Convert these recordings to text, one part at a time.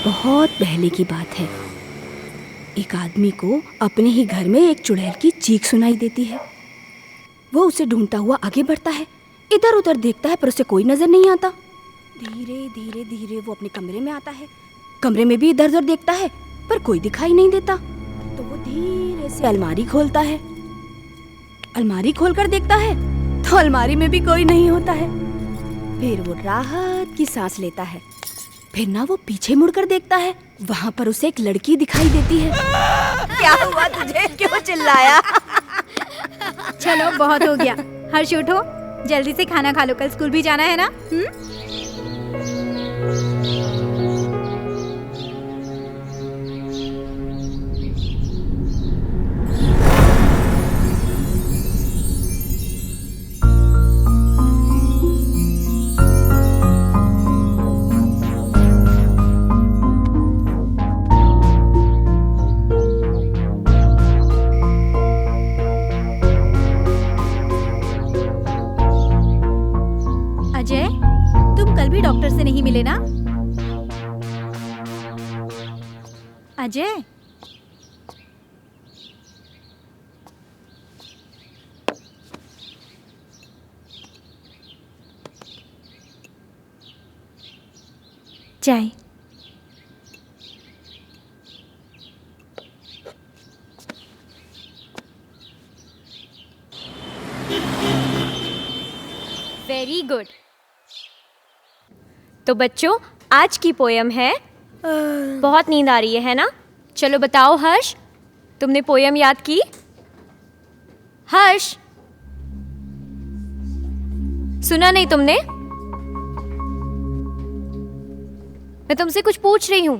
बहुत पहले की बात है। एक आदमी को अपने ही घर में एक चुड़ैल की चीख सुनाई देती है। वो उसे ढूंढता हुआ आगे बढ़ता है, इधर उधर देखता है पर उसे कोई नजर नहीं आता। धीरे धीरे धीरे वो अपने कमरे में आता है। कमरे में भी इधर उधर देखता है पर कोई दिखाई नहीं देता। तो वो धीरे से अलमारी खोलता है। अलमारी खोलकर देखता है तो अलमारी में भी कोई नहीं होता है। फिर वो राहत की सांस लेता है। फिर ना वो पीछे मुड़कर देखता है, वहाँ पर उसे एक लड़की दिखाई देती है। क्या हुआ तुझे, क्यों चिल्लाया? चलो बहुत हो गया। हर्ष उठो, जल्दी से खाना खा लो, कल स्कूल भी जाना है ना। अजय, तुम कल भी डॉक्टर से नहीं मिले ना? अजय, चाय। Very good. तो बच्चों, आज की पोयम है बहुत नींद आ रही है ना? चलो बताओ हर्ष, तुमने पोयम याद की? हर्ष, सुना नहीं तुमने? मैं तुमसे कुछ पूछ रही हूं।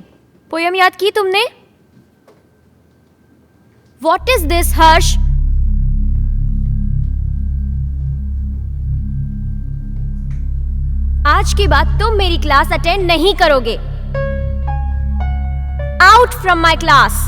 पोयम याद की तुमने? What is this, हर्ष? आज के बाद तुम मेरी क्लास अटेंड नहीं करोगे। Out from my class.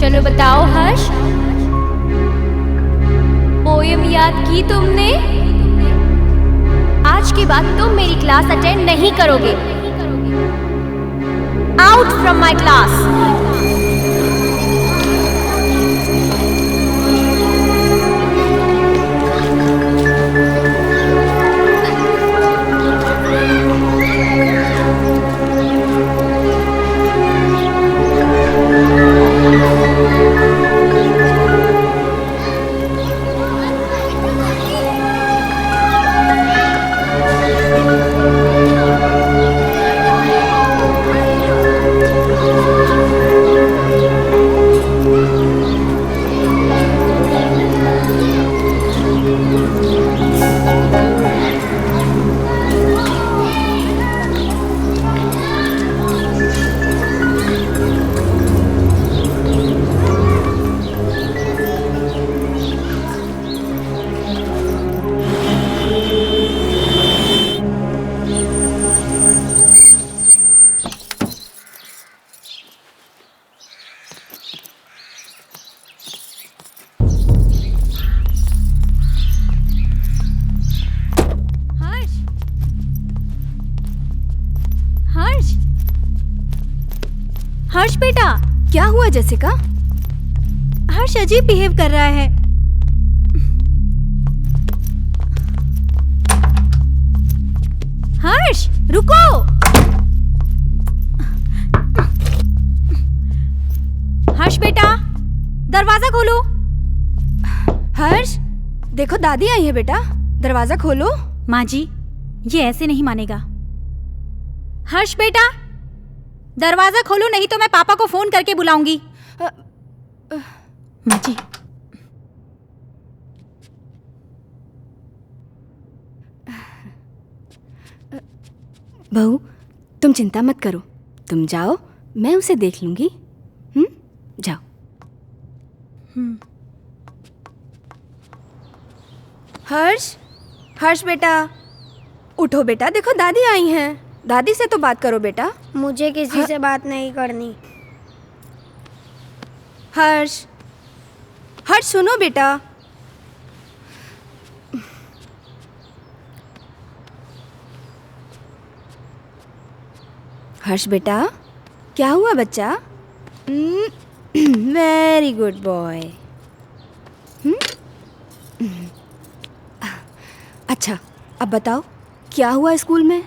चलो बताओ हर्ष, पोयम याद की तुमने? आज के बाद तुम मेरी क्लास अटेंड नहीं करोगे। Out from my class. Harsh बेटा, क्या हुआ जेसिका? हर्ष अजीब बिहेव कर रहा है। हर्ष रुको। हर्ष बेटा, दरवाजा खोलो। हर्ष, देखो दादी आई है बेटा, दरवाजा खोलो। माँ जी, ये ऐसे नहीं मानेगा। हर्ष बेटा, दरवाजा खोलो, नहीं तो मैं पापा को फोन करके बुलाऊंगी। माँ जी। बहू, तुम चिंता मत करो, तुम जाओ, मैं उसे देख लूंगी। जाओ। हर्ष, हर्ष बेटा, उठो बेटा, देखो दादी आई हैं। दादी से तो बात करो बेटा। मुझे किसी से बात नहीं करनी। हर्ष, हर्ष सुनो बेटा। हर्ष बेटा, क्या हुआ बच्चा? Very good boy. अच्छा, अब बताओ क्या हुआ स्कूल में?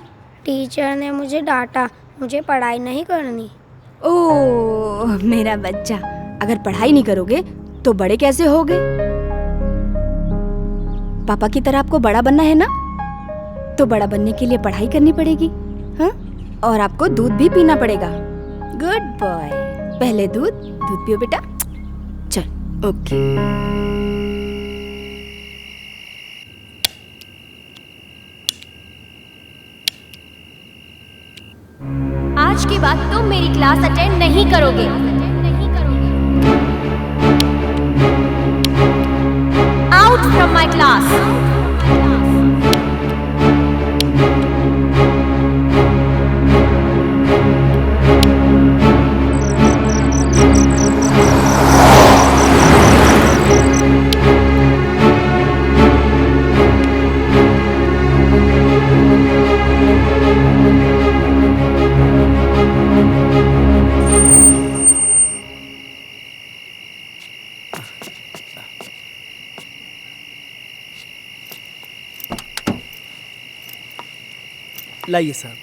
टीचर ने मुझे डांटा, मुझे पढ़ाई नहीं करनी। ओह मेरा बच्चा, अगर पढ़ाई नहीं करोगे तो बड़े कैसे होगे? पापा की तरह आपको बड़ा बनना है ना, तो बड़ा बनने के लिए पढ़ाई करनी पड़ेगी। हाँ, और आपको दूध भी पीना पड़ेगा। गुड बॉय, पहले दूध पियो बेटा। चल, ओके। आज के बाद तुम मेरी क्लास अटेंड नहीं करोगे। Out from my class. लाइए साहब।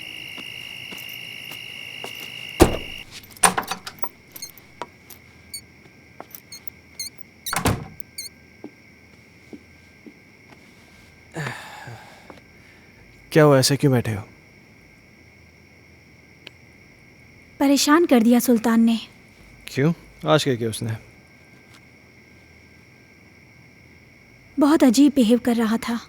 क्या हुआ, ऐसे क्यों बैठे हो? परेशान कर दिया सुल्तान ने। क्यों? आज क्या किया उसने? बहुत अजीब बिहेव कर रहा था।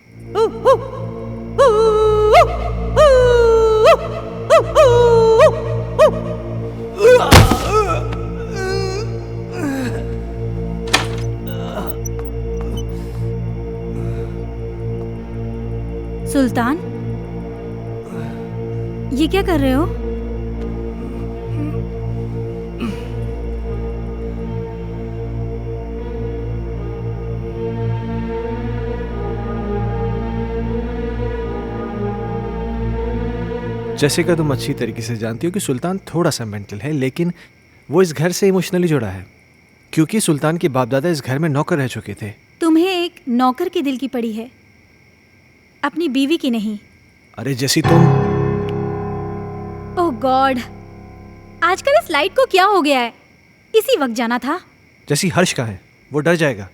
सुल्तान, ये क्या कर रहे हो? जेसिका, तुम अच्छी तरीके से जानती हो कि सुल्तान थोड़ा सा मेंटल है, लेकिन वो इस घर से इमोशनली जुड़ा है क्योंकि सुल्तान के बाप दादा इस घर में नौकर रह चुके थे। तुम्हें एक नौकर के दिल की पड़ी है, अपनी बीवी की नहीं। अरे जैसी तुम। ओह गॉड, आजकल इस लाइट को क्या हो गया है? इसी वक्त जाना था। जैसी हर्ष का है, वो डर जाएगा।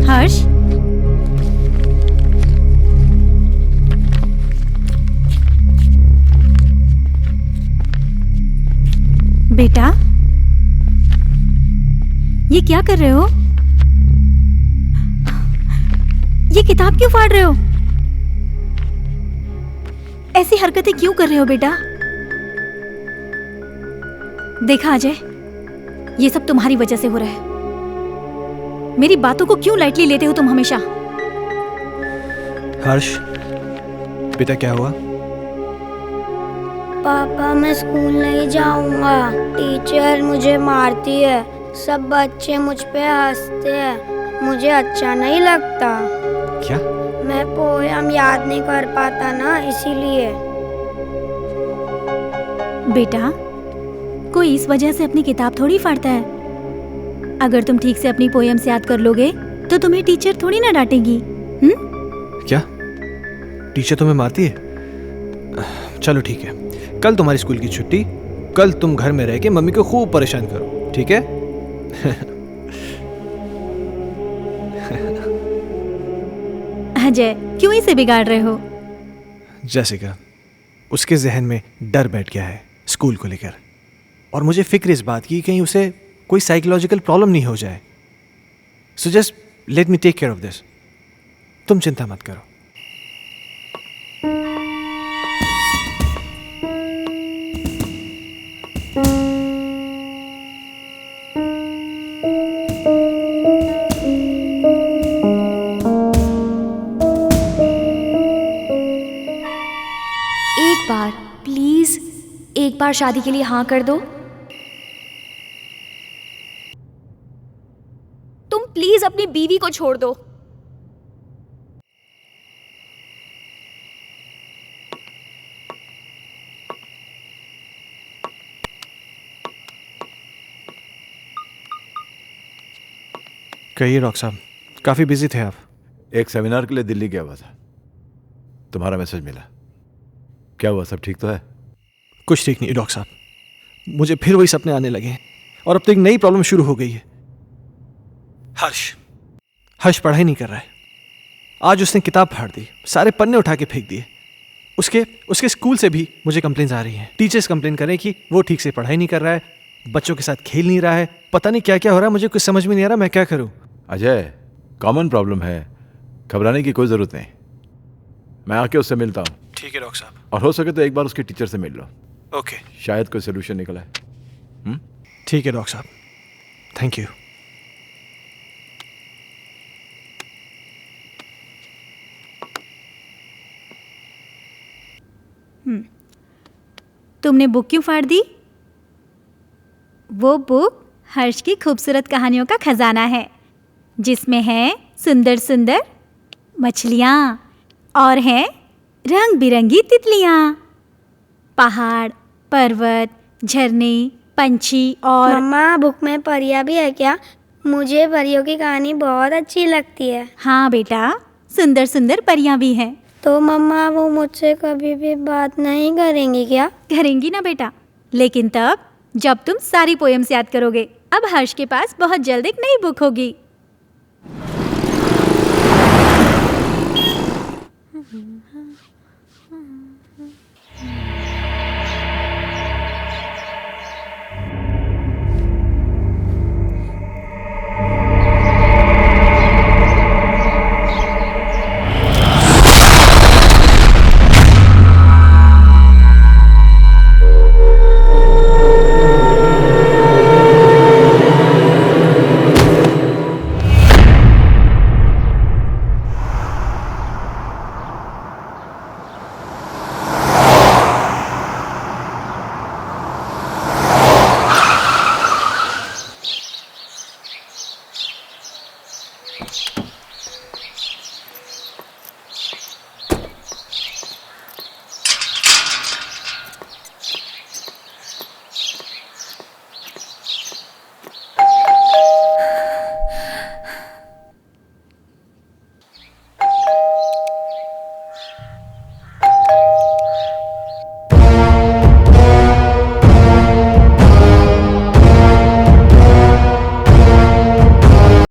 हर्ष, बेटा, ये क्या कर रहे हो? ये किताब क्यों फाड़ रहे हो? ऐसी हरकतें क्यों कर रहे हो बेटा? देखा अजय, ये सब तुम्हारी वजह से हो रहा है। मेरी बातों को क्यों लाइटली लेते हो तुम हमेशा? हर्ष, बेटा क्या हुआ? पापा मैं स्कूल नहीं जाऊंगा, टीचर मुझे मारती है, सब बच्चे मुझ पे हंसते हैं, मुझे अच्छा नहीं लगता। क्या? मैं पोयम याद नहीं कर पाता ना, इसीलिए। बेटा, कोई इस वजह से अपनी किताब थोड़ी फाड़ता है। अगर तुम ठीक से अपनी पोएम्स याद कर लोगे तो तुम्हें टीचर थोड़ी ना डांटेगी। क्या टीचर तुम्हें मारती है? चलो ठीक है, कल तुम्हारी स्कूल की छुट्टी, कल तुम घर में रह के मम्मी को खूब परेशान करो, ठीक है? अजय, क्यों इसे बिगाड़ रहे हो? जैसिका, उसके जहन में डर बैठ गया है स्कूल को लेकर, और मुझे फिक्र इस बात की कहीं उसे कोई साइकोलॉजिकल प्रॉब्लम नहीं हो जाए। So just let me take care of this. तुम चिंता मत करो। एक बार प्लीज, एक बार शादी के लिए हाँ कर दो। तुम प्लीज अपनी बीवी को छोड़ दो। कहिए डॉक्टर साहब, काफ़ी बिजी थे आप। एक सेमिनार के लिए दिल्ली गया हुआ था, तुम्हारा मैसेज मिला। क्या हुआ, सब ठीक तो है? कुछ ठीक नहीं डॉक्टर साहब, मुझे फिर वही सपने आने लगे हैं और अब तो एक नई प्रॉब्लम शुरू हो गई है। हर्ष पढ़ाई नहीं कर रहा है। आज उसने किताब फाड़ दी, सारे पन्ने उठा के फेंक दिए। उसके स्कूल से भी मुझे कंप्लेंट्स आ रही हैं। टीचर्स कंप्लेन कर रहे हैं कि वो ठीक से पढ़ाई नहीं कर रहा है, बच्चों के साथ खेल नहीं रहा है, पता नहीं क्या क्या हो रहा है। मुझे कुछ समझ में नहीं आ रहा, मैं क्या करूं? अजय, कॉमन प्रॉब्लम है, घबराने की कोई ज़रूरत नहीं। मैं आके उससे मिलता हूँ। ठीक है डॉक्टर साहब। और हो सके तो एक बार उसके टीचर से मिल लो, ओके, शायद कोई सोल्यूशन निकला है। ठीक है डॉक्टर साहब, थैंक यू। तुमने बुक क्यों फाड़ दी? वो बुक हर्ष की खूबसूरत कहानियों का खजाना है, जिसमें हैं सुंदर सुंदर मछलियाँ और हैं रंग बिरंगी तितलियाँ, पहाड़, पर्वत, झरने, पंछी और मम्मा, बुक में परियां भी है क्या? मुझे परियों की कहानी बहुत अच्छी लगती है। हाँ बेटा, सुंदर सुंदर परियां भी हैं। तो मम्मा, वो मुझसे कभी भी बात नहीं करेंगी क्या? करेंगी ना बेटा, लेकिन तब जब तुम सारी पोएम्स याद करोगे। अब हर्ष के पास बहुत जल्द एक नई बुक होगी।